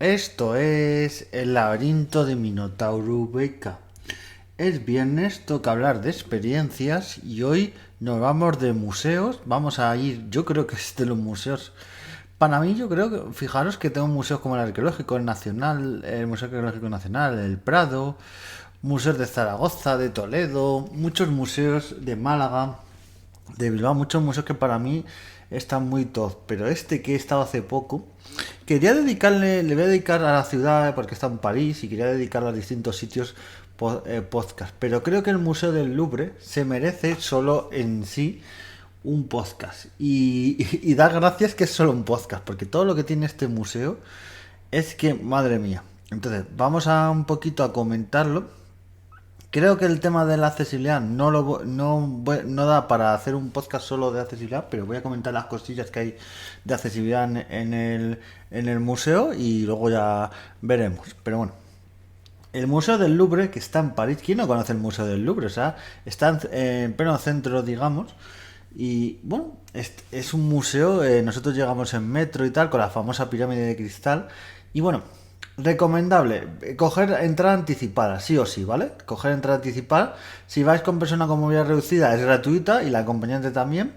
Esto es el laberinto de Minotauro Beca. Es viernes, toca hablar de experiencias y hoy nos vamos de museos. Vamos a ir, yo creo que es de los museos. Para mí, yo creo que, fijaros que tengo museos como el Arqueológico Nacional, el Museo Arqueológico Nacional, el Prado, museos de Zaragoza, de Toledo, muchos museos de Málaga, de Bilbao, muchos museos que para mí están muy top, pero este que he estado hace poco, quería dedicarle, le voy a dedicar a la ciudad porque está en París y quería dedicarle a distintos sitios podcast, pero creo que el Museo del Louvre se merece solo en sí un podcast y da gracias que es solo un podcast, porque todo lo que tiene este museo es que, madre mía. Entonces, vamos a un poquito a comentarlo. Creo que el tema de la accesibilidad no da para hacer un podcast solo de accesibilidad, pero voy a comentar las cosillas que hay de accesibilidad en el museo y luego ya veremos. Pero bueno, el Museo del Louvre, que está en París, ¿quién no conoce el Museo del Louvre? O sea, está en pleno centro, digamos. Y bueno, es un museo, nosotros llegamos en metro y tal, con la famosa pirámide de cristal. Y bueno, recomendable, coger entrada anticipada, sí o sí, ¿vale? Coger entrada anticipada. Si vais con persona con movilidad reducida es gratuita y la acompañante también.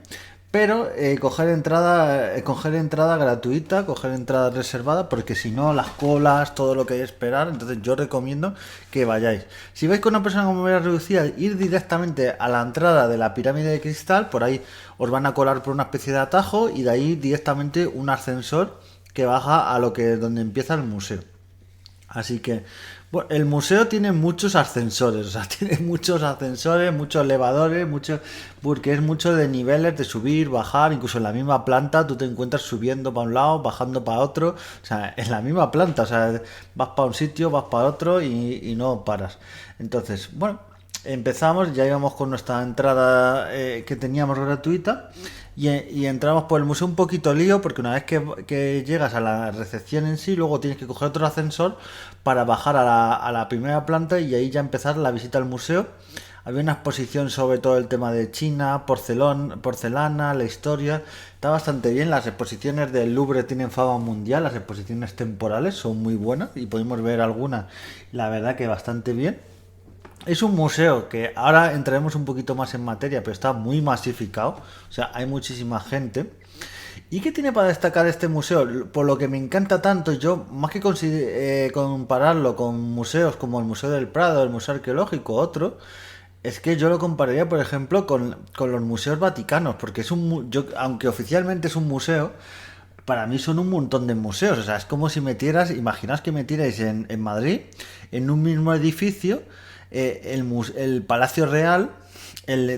Pero coger entrada gratuita, coger entrada reservada, porque si no, las colas, todo lo que hay que esperar. Entonces, yo recomiendo que vayáis. Si vais con una persona con movilidad reducida, ir directamente a la entrada de la pirámide de cristal, por ahí os van a colar por una especie de atajo y de ahí directamente un ascensor que baja a lo que donde empieza el museo. Así que, bueno, el museo tiene muchos ascensores, o sea, tiene muchos ascensores, muchos elevadores, porque es mucho de niveles, de subir, bajar, incluso en la misma planta tú te encuentras subiendo para un lado, bajando para otro, o sea, en la misma planta, o sea, vas para un sitio, vas para otro y no paras. Entonces, bueno, empezamos, ya íbamos con nuestra entrada que teníamos gratuita y entramos por el museo un poquito lío porque una vez que llegas a la recepción en sí, luego tienes que coger otro ascensor para bajar a la primera planta y ahí ya empezar la visita al museo. Había una exposición sobre todo el tema de China, porcelana, la historia. Está bastante bien. Las exposiciones del Louvre tienen fama mundial. Las exposiciones temporales son muy buenas y podemos ver algunas. La verdad que bastante bien. Es un museo que ahora entraremos un poquito más en materia, pero está muy masificado. O sea, hay muchísima gente. ¿Y qué tiene para destacar este museo? Por lo que me encanta tanto, yo más que compararlo con museos como el Museo del Prado, el Museo Arqueológico, otro, es que yo lo compararía, por ejemplo, con los museos vaticanos, porque aunque oficialmente es un museo, para mí son un montón de museos. O sea, es como si imaginaos que metierais en Madrid, en un mismo edificio, el Palacio Real,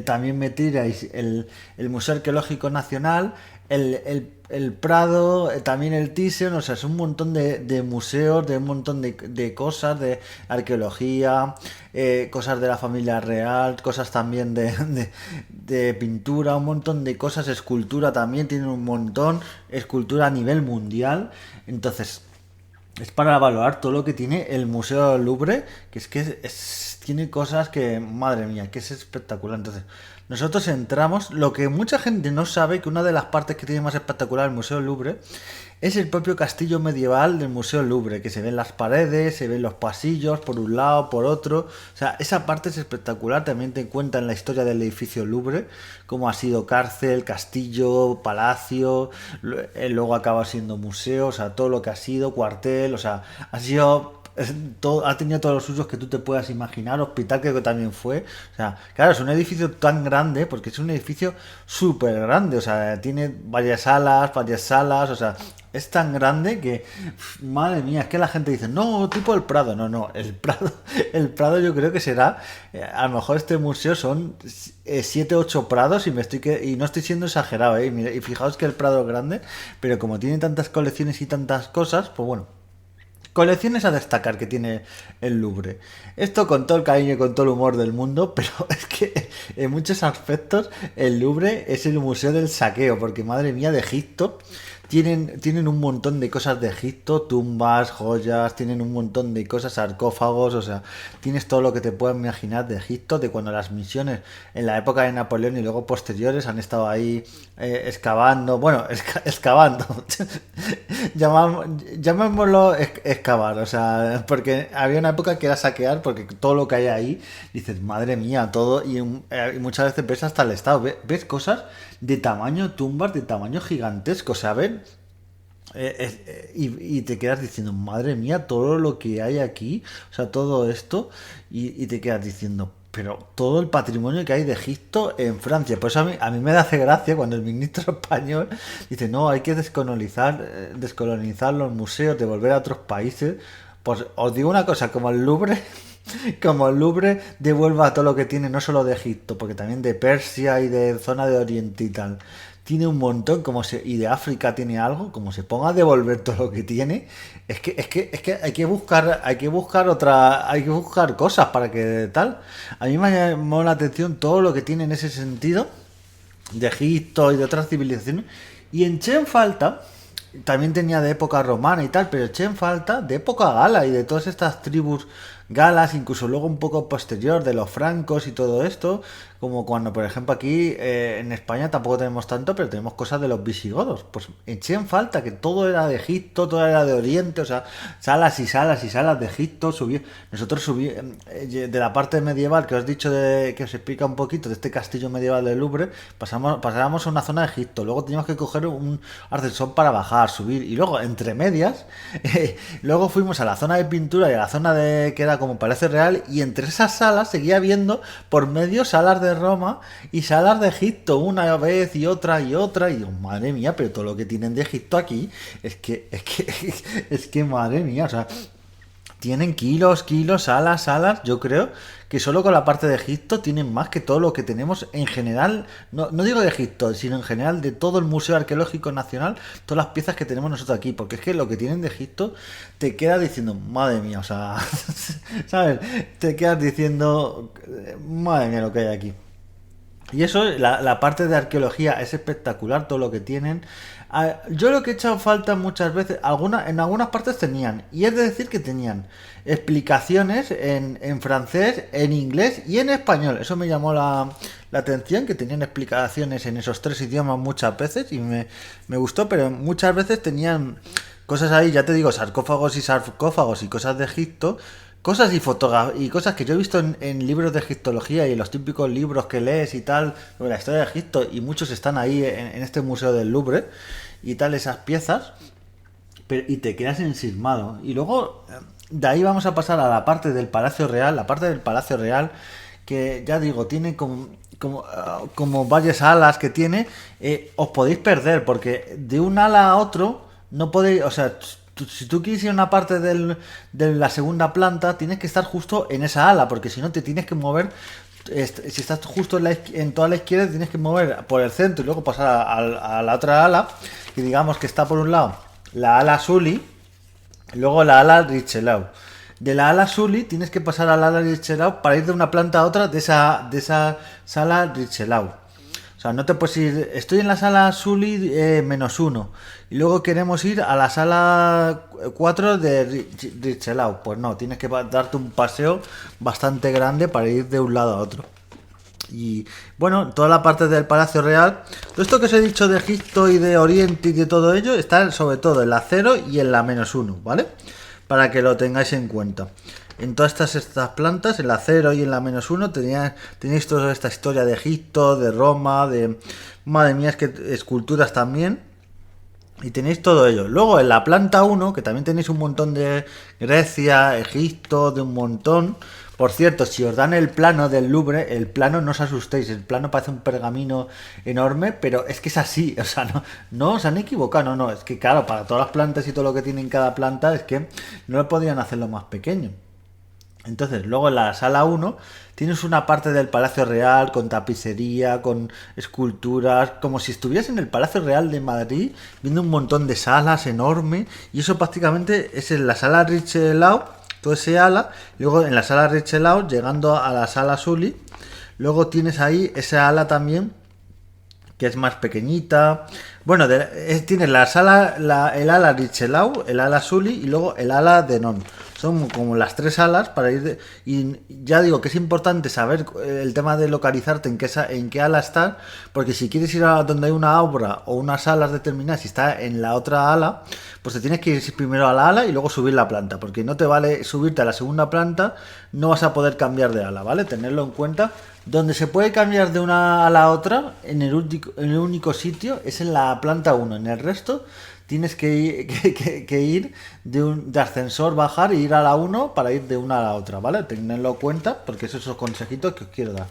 también metierais el Museo Arqueológico Nacional, el Prado, también el Thyssen. O sea, es un montón de museos, de un montón de cosas, de arqueología, cosas de la familia real, cosas también de pintura, un montón de cosas, escultura también, tienen un montón, escultura a nivel mundial. Entonces, es para valorar todo lo que tiene el Museo del Louvre, que tiene cosas que, madre mía, que es espectacular. Entonces, nosotros entramos, lo que mucha gente no sabe, que una de las partes que tiene más espectacular el Museo del Louvre es el propio castillo medieval del Museo del Louvre, que se ven las paredes, se ven los pasillos por un lado, por otro. O sea, esa parte es espectacular. También te cuentan la historia del edificio Louvre, cómo ha sido cárcel, castillo, palacio, luego acaba siendo museo, o sea, todo lo que ha sido, cuartel, o sea, ha tenido todos los usos que tú te puedas imaginar, hospital creo que también fue, o sea, claro, es un edificio tan grande, porque es un edificio súper grande, o sea, tiene varias salas, o sea, es tan grande que, madre mía, es que la gente dice, no, tipo el Prado, no, el Prado, el Prado yo creo que será, a lo mejor este museo son 7, 8 prados y no estoy siendo exagerado, y fijaos que el Prado es grande, pero como tiene tantas colecciones y tantas cosas, pues bueno, colecciones a destacar que tiene el Louvre. Esto con todo el cariño y con todo el humor del mundo, pero es que en muchos aspectos el Louvre es el museo del saqueo, porque madre mía, de Egipto tienen un montón de cosas de Egipto, tumbas, joyas, tienen un montón de cosas, sarcófagos, o sea, tienes todo lo que te puedas imaginar de Egipto, de cuando las misiones en la época de Napoleón y luego posteriores han estado ahí excavando, bueno, excavando, Llamémoslo excavar, o sea, porque había una época que era saquear, porque todo lo que hay ahí, dices, madre mía, todo, y muchas veces ves hasta el estado, ves cosas de tamaño, tumbas de tamaño gigantesco, o sea, y te quedas diciendo, madre mía, todo lo que hay aquí, o sea, todo esto, y te quedas diciendo, pero todo el patrimonio que hay de Egipto en Francia. Por eso a mí me hace gracia cuando el ministro español dice, no, hay que descolonizar los museos, devolver a otros países. Pues os digo una cosa, como el Louvre devuelva todo lo que tiene, no solo de Egipto, porque también de Persia y de zona de Oriente y tal. Tiene un montón, y de África tiene algo, como se ponga a devolver todo lo que tiene, es que hay que buscar cosas para que tal. A mí me ha llamado la atención todo lo que tiene en ese sentido de Egipto y de otras civilizaciones. Y en Chen falta, también tenía de época romana y tal, pero Chen falta de época gala y de todas estas tribus galas, incluso luego un poco posterior de los francos y todo esto, como cuando por ejemplo aquí en España tampoco tenemos tanto, pero tenemos cosas de los visigodos. Pues eché en falta que todo era de Egipto, todo era de Oriente, o sea, salas y salas y salas de Egipto. Nosotros de la parte medieval que os he dicho, que os explica un poquito de este castillo medieval del Louvre, pasábamos a una zona de Egipto, luego teníamos que coger un ascensor para bajar, subir, y luego entre medias luego fuimos a la zona de pintura y a la zona de que era como parece real, y entre esas salas seguía viendo por medio salas de Roma y salas de Egipto una vez y otra y otra, y digo, madre mía, pero todo lo que tienen de Egipto aquí es que madre mía, o sea, tienen kilos, salas, yo creo que solo con la parte de Egipto tienen más que todo lo que tenemos en general, no digo de Egipto, sino en general de todo el Museo Arqueológico Nacional, todas las piezas que tenemos nosotros aquí, porque es que lo que tienen de Egipto te queda diciendo, madre mía, o sea, ¿sabes? Te quedas diciendo, madre mía lo que hay aquí. Y eso, la parte de arqueología es espectacular, todo lo que tienen. Yo lo que he echado falta muchas veces, en algunas partes tenían, y es de decir que tenían explicaciones en francés, en inglés y en español. Eso me llamó la atención, que tenían explicaciones en esos tres idiomas muchas veces, y me gustó, pero muchas veces tenían cosas ahí, ya te digo, sarcófagos y cosas de Egipto, cosas y cosas que yo he visto en libros de egiptología y en los típicos libros que lees y tal, sobre la historia de Egipto, y muchos están ahí en este museo del Louvre y tal, esas piezas, y te quedas ensimismado. Y luego de ahí vamos a pasar a la parte del Palacio Real, que ya digo, tiene como varias alas que tiene, os podéis perder, porque de un ala a otro no podéis, o sea, si tú quieres ir a una parte de la segunda planta, tienes que estar justo en esa ala, porque si no te tienes que mover. Si estás justo en toda la izquierda, tienes que mover por el centro y luego pasar a la otra ala, que digamos que está por un lado la ala Sully, luego la ala Richelieu. De la ala Sully tienes que pasar al ala Richelieu para ir de una planta a otra de esa sala Richelieu. O sea, no te puedes ir. Estoy en la sala Sully -1 y luego queremos ir a la sala 4 de Richelieu. Pues no, tienes que darte un paseo bastante grande para ir de un lado a otro. Y bueno, toda la parte del Palacio Real, todo esto que os he dicho de Egipto y de Oriente y de todo ello, está sobre todo en la 0 y en la -1, ¿vale? Para que lo tengáis en cuenta. En todas estas plantas, en la 0 y en la -1, tenéis toda esta historia de Egipto, de Roma, madre mía, es que esculturas también. Y tenéis todo ello. Luego en la planta 1, que también tenéis un montón de Grecia, Egipto, de un montón. Por cierto, si os dan el plano del Louvre, el plano, no os asustéis, el plano parece un pergamino enorme, pero es que es así, o sea, no os han equivocado, no, es que claro, para todas las plantas y todo lo que tiene en cada planta, es que no lo podían hacerlo más pequeño. Entonces, luego en la sala 1 tienes una parte del Palacio Real con tapicería, con esculturas, como si estuvieras en el Palacio Real de Madrid, viendo un montón de salas enormes, y eso prácticamente es en la sala Richelieu, todo ese ala, y luego en la sala Richelieu, llegando a la sala Sully, luego tienes ahí esa ala también, que es más pequeñita. Bueno, tienes el ala Richelieu, el ala Sully y luego el ala Denon. son como las tres alas para ir y ya digo que es importante saber el tema de localizarte en qué ala estar, porque si quieres ir a donde hay una obra o unas alas determinadas, si está en la otra ala, pues te tienes que ir primero a la ala y luego subir la planta, porque no te vale subirte a la segunda planta, no vas a poder cambiar de ala, ¿vale? Tenerlo en cuenta. Donde se puede cambiar de una a la otra, en el único sitio, es en la planta uno. En el resto tienes que ir de ascensor, bajar e ir a la uno para ir de una a la otra, ¿vale? Tenedlo en cuenta porque esos son los consejitos que os quiero dar.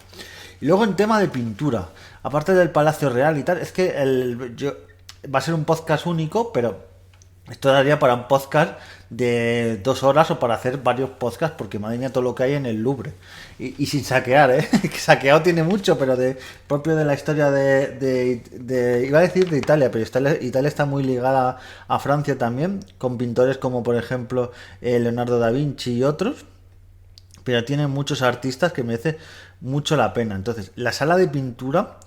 Y luego en tema de pintura, aparte del Palacio Real y tal, es que va a ser un podcast único, pero esto daría para un podcast de 2 horas o para hacer varios podcasts, porque madre mía todo lo que hay en el Louvre. Y sin saquear, ¿eh? Que saqueado tiene mucho, pero propio de la historia iba a decir de Italia, pero Italia está muy ligada a Francia también, con pintores como por ejemplo Leonardo da Vinci y otros, pero tienen muchos artistas que merece mucho la pena. Entonces, la sala de pintura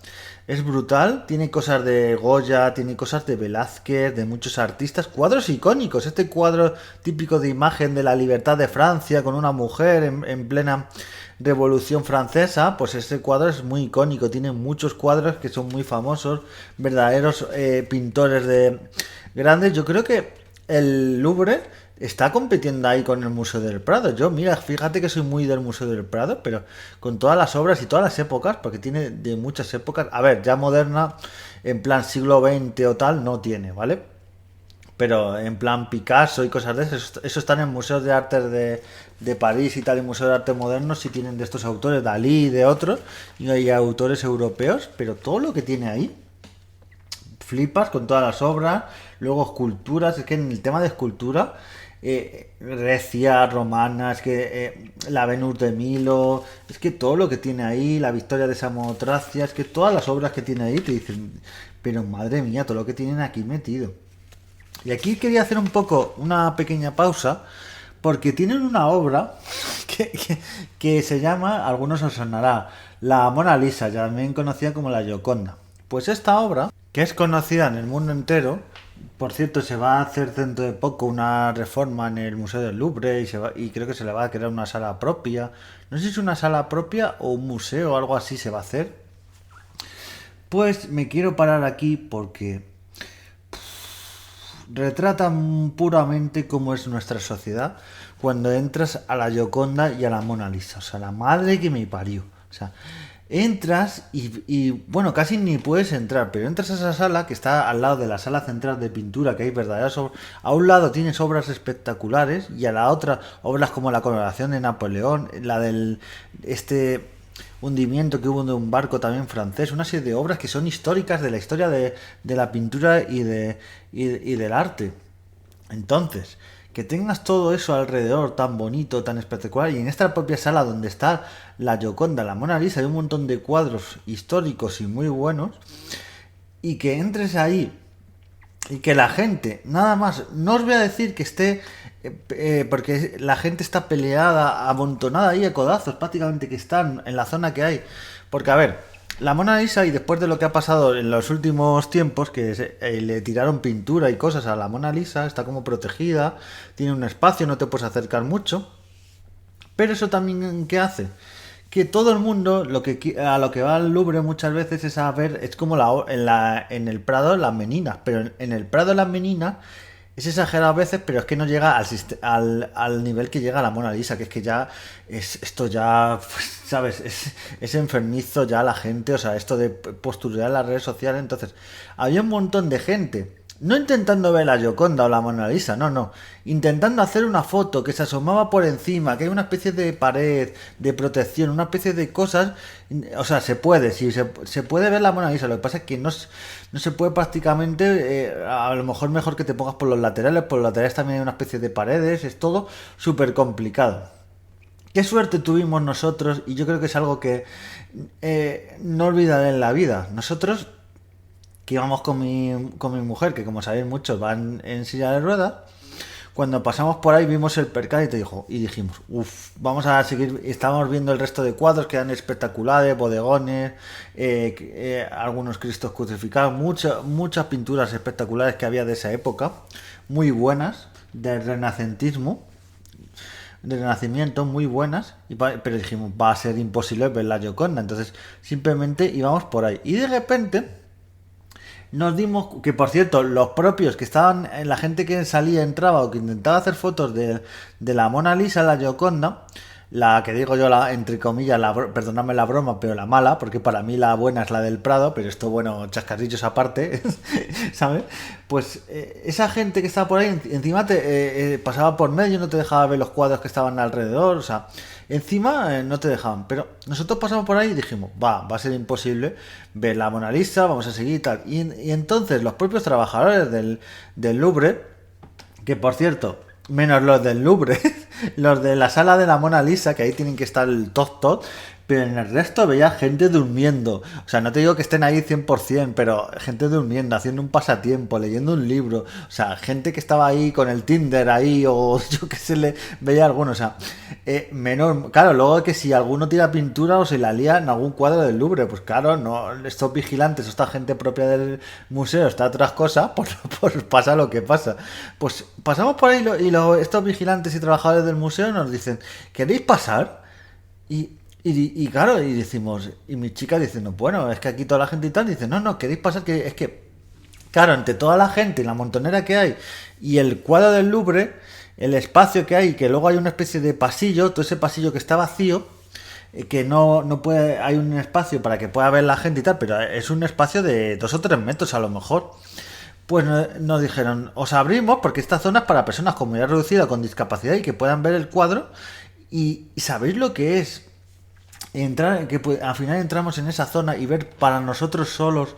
es brutal, tiene cosas de Goya, tiene cosas de Velázquez, de muchos artistas, cuadros icónicos. Este cuadro típico de imagen de la libertad de Francia con una mujer en plena Revolución Francesa, pues este cuadro es muy icónico, tiene muchos cuadros que son muy famosos, verdaderos pintores de grandes. Yo creo que el Louvre está compitiendo ahí con el Museo del Prado. Yo, mira, fíjate que soy muy del Museo del Prado, pero con todas las obras y todas las épocas, porque tiene de muchas épocas. A ver, ya moderna, en plan siglo XX o tal, no tiene, ¿vale? Pero en plan Picasso y cosas de eso están en museos de arte de París y tal, y museos de arte moderno, si tienen de estos autores, Dalí y de otros, y hay autores europeos, pero todo lo que tiene ahí flipas con todas las obras, luego esculturas, es que en el tema de escultura, Grecia, romana, es que la Venus de Milo, es que todo lo que tiene ahí, la victoria de Samotracia, es que todas las obras que tiene ahí te dicen, pero madre mía, todo lo que tienen aquí metido. Y aquí quería hacer un poco una pequeña pausa, porque tienen una obra que se llama, a algunos os sonará, la Mona Lisa, también conocida como la Gioconda. Pues esta obra, que es conocida en el mundo entero, por cierto, se va a hacer dentro de poco una reforma en el Museo del Louvre y creo que se le va a crear una sala propia. No sé si es una sala propia o un museo o algo así se va a hacer. Pues me quiero parar aquí porque retrata puramente cómo es nuestra sociedad cuando entras a la Gioconda y a la Mona Lisa. O sea, la madre que me parió. O sea, entras bueno, casi ni puedes entrar, pero entras a esa sala que está al lado de la sala central de pintura, que hay verdaderas obras. A un lado tienes obras espectaculares y a la otra obras como la coronación de Napoleón, la del hundimiento que hubo de un barco también francés, una serie de obras que son históricas de la historia de la pintura y del arte. Entonces, que tengas todo eso alrededor tan bonito, tan espectacular, y en esta propia sala donde está la Gioconda, la Mona Lisa, hay un montón de cuadros históricos y muy buenos, y que entres ahí y que la gente, nada más, no os voy a decir que esté, porque la gente está peleada, amontonada ahí a codazos, prácticamente que están en la zona que hay, porque a ver, la Mona Lisa, y después de lo que ha pasado en los últimos tiempos, que le tiraron pintura y cosas a la Mona Lisa, está como protegida, tiene un espacio, no te puedes acercar mucho. Pero eso también, ¿qué hace? Que todo el mundo a lo que va al Louvre muchas veces es a ver, es como en el Prado las Meninas, pero en el Prado las Meninas es exagerado a veces, pero es que no llega al nivel que llega la Mona Lisa, que es que ya esto ya, pues, ¿sabes? Es enfermizo ya la gente, o sea, esto de postular en las redes sociales. Entonces, había un montón de gente, no intentando ver la Gioconda o la Mona Lisa, no, intentando hacer una foto que se asomaba por encima, que hay una especie de pared de protección, una especie de cosas, o sea, se puede, sí, se puede ver la Mona Lisa, lo que pasa es que no se puede prácticamente, a lo mejor que te pongas por los laterales también hay una especie de paredes, es todo súper complicado. Qué suerte tuvimos nosotros, y yo creo que es algo que no olvidaré en la vida. Nosotros que íbamos con mi mujer, que como sabéis muchos van en silla de ruedas, cuando pasamos por ahí vimos el percal y dijimos, uff, vamos a seguir. Estábamos viendo el resto de cuadros que eran espectaculares, bodegones, algunos cristos crucificados, muchas pinturas espectaculares que había de esa época, muy buenas, del renacentismo. de Renacimiento muy buenas, pero dijimos, va a ser imposible ver la Gioconda, entonces simplemente íbamos por ahí. Y de repente nos dimos que, por cierto, los propios que estaban, la gente que salía, entraba o que intentaba hacer fotos de la Mona Lisa, la Gioconda, la que digo yo, la entre comillas, perdonadme la broma, pero la mala, porque para mí la buena es la del Prado, pero esto, bueno, chascarrillos aparte, ¿sabes? Pues esa gente que estaba por ahí, encima te pasaba por medio, no te dejaba ver los cuadros que estaban alrededor, o sea, encima no te dejaban. Pero nosotros pasamos por ahí y dijimos, va a ser imposible ver la Mona Lisa, vamos a seguir y tal. Y entonces los propios trabajadores del Louvre, que por cierto, menos los del Louvre, los de la sala de la Mona Lisa, que ahí tienen que estar el top, pero en el resto veía gente durmiendo. O sea, no te digo que estén ahí 100%, pero gente durmiendo, haciendo un pasatiempo, leyendo un libro. O sea, gente que estaba ahí con el Tinder ahí, o yo qué sé, le veía alguno. O sea, menor. Claro, luego que si alguno tira pintura o se la lía en algún cuadro del Louvre, pues claro, no, estos vigilantes, esta gente propia del museo, está otras cosas, pues pasa lo que pasa. Pues pasamos por ahí estos vigilantes y trabajadores del museo nos dicen, ¿queréis pasar? Y claro, y decimos, y mi chica dice, no, bueno, es que aquí toda la gente y tal, dice, no, queréis pasar, que es que, claro, entre toda la gente y la montonera que hay, y el cuadro del Louvre, el espacio que hay, que luego hay una especie de pasillo, todo ese pasillo que está vacío, que no puede, hay un espacio para que pueda ver la gente y tal, pero es un espacio de 2 o 3 metros a lo mejor. Pues nos dijeron, os abrimos porque esta zona es para personas con movilidad reducida o con discapacidad y que puedan ver el cuadro. Y ¿sabéis lo que es entrar, que al final entramos en esa zona y ver para nosotros solos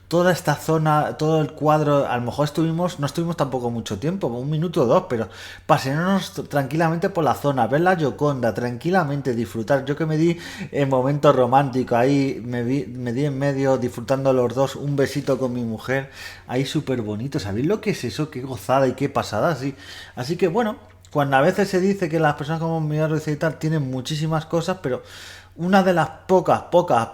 toda esta zona, todo el cuadro? A lo mejor no estuvimos tampoco mucho tiempo, 1 minuto o 2, pero pasearnos tranquilamente por la zona, ver la Gioconda, tranquilamente disfrutar. Yo que me di en momento romántico, ahí me di en medio disfrutando los dos, un besito con mi mujer, ahí súper bonito. ¿Sabéis lo que es eso? Qué gozada y qué pasada, así que bueno, cuando a veces se dice que las personas con movilidad reducida y tal tienen muchísimas cosas, pero una de las pocas,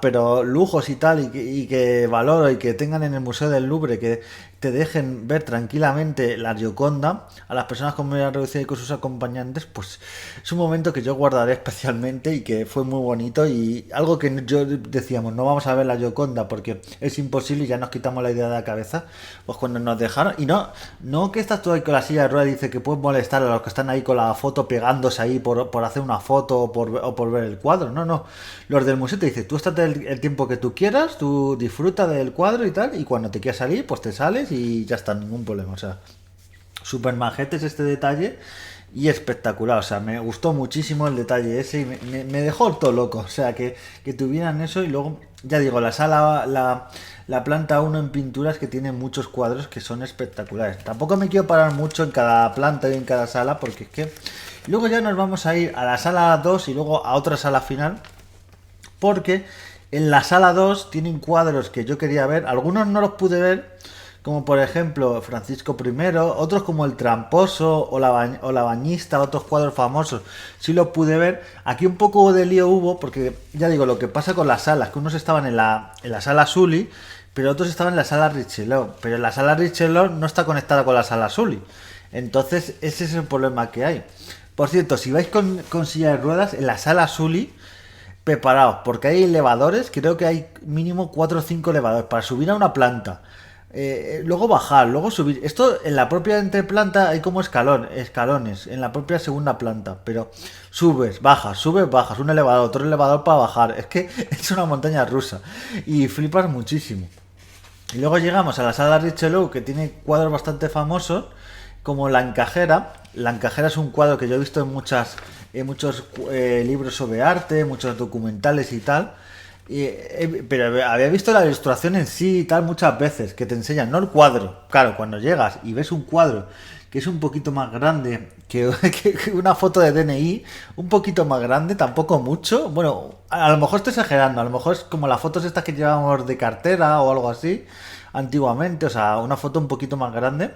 pero lujos y tal, y que valoro y que tengan en el Museo del Louvre, que te dejen ver tranquilamente la Gioconda a las personas con movilidad reducida y con sus acompañantes, pues es un momento que yo guardaré especialmente y que fue muy bonito, y algo que yo decíamos, no vamos a ver la Gioconda porque es imposible y ya nos quitamos la idea de la cabeza, pues cuando nos dejaron, y no que estás tú ahí con la silla de ruedas y dice que puedes molestar a los que están ahí con la foto pegándose ahí por hacer una foto o por ver el cuadro, no. Los del museo te dicen, tú estate el tiempo que tú quieras, tú disfruta del cuadro y tal, y cuando te quieras salir, pues te sales y ya está, ningún problema. O sea, súper majete es este detalle y espectacular. O sea, me gustó muchísimo el detalle ese y me dejó todo loco. O sea, que tuvieran eso. Y luego, ya digo, la sala, la planta uno en pinturas, que tiene muchos cuadros que son espectaculares. Tampoco me quiero parar mucho en cada planta y en cada sala, porque es que luego ya nos vamos a ir a la sala 2 y luego a otra sala final, porque en la sala 2 tienen cuadros que yo quería ver, algunos no los pude ver, como por ejemplo Francisco I, otros como El Tramposo o la Bañista, otros cuadros famosos, sí los pude ver. Aquí un poco de lío hubo, porque ya digo, lo que pasa con las salas, que unos estaban en la sala Sully, pero otros estaban en la sala Richelieu, pero en la sala Richelieu no está conectada con la sala Sully. Entonces ese es el problema que hay. Por cierto, si vais con silla de ruedas, en la sala Sully, preparaos, porque hay elevadores, creo que hay mínimo 4 o 5 elevadores para subir a una planta, luego bajar, luego subir. Esto en la propia entreplanta hay como escalones, en la propia segunda planta, pero subes, bajas, un elevador, otro elevador para bajar. Es que es una montaña rusa y flipas muchísimo. Y luego llegamos a la sala Richelieu, que tiene cuadros bastante famosos, como La Encajera. La Encajera es un cuadro que yo he visto en muchos libros sobre arte, muchos documentales y tal. Pero había visto la ilustración en sí y tal muchas veces, que te enseñan, no el cuadro. Claro, cuando llegas y ves un cuadro que es un poquito más grande que una foto de DNI, un poquito más grande, tampoco mucho. Bueno, a lo mejor estoy exagerando, a lo mejor es como las fotos estas que llevábamos de cartera o algo así, antiguamente, o sea, una foto un poquito más grande,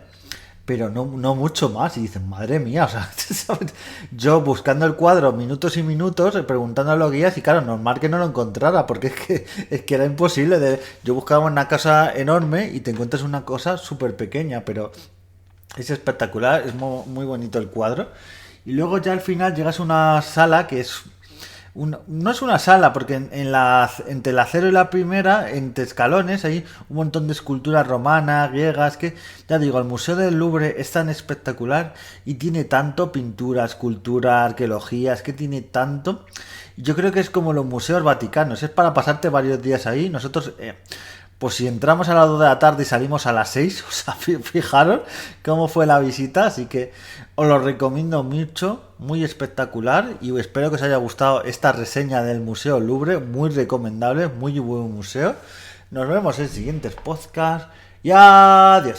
pero no mucho más. Y dicen, madre mía, o sea, ¿sabes? Yo buscando el cuadro minutos y minutos, preguntando a los guías, y claro, normal que no lo encontrara, porque es que era imposible. Yo buscaba una casa enorme y te encuentras una cosa súper pequeña, pero es espectacular, es muy bonito el cuadro. y luego ya al final llegas a una sala que es no es una sala, porque entre la cero y la primera, entre escalones, hay un montón de esculturas romanas, griegas, que ya digo, el Museo del Louvre es tan espectacular y tiene tanto pintura, escultura, arqueología, es que tiene tanto. Yo creo que es como los museos vaticanos, es para pasarte varios días ahí. Nosotros, pues si entramos a las 2 de la tarde y salimos a las 6, o sea, fijaros cómo fue la visita, así que os lo recomiendo mucho, muy espectacular y espero que os haya gustado esta reseña del Museo Louvre, muy recomendable, muy buen museo. Nos vemos en siguientes podcasts y adiós.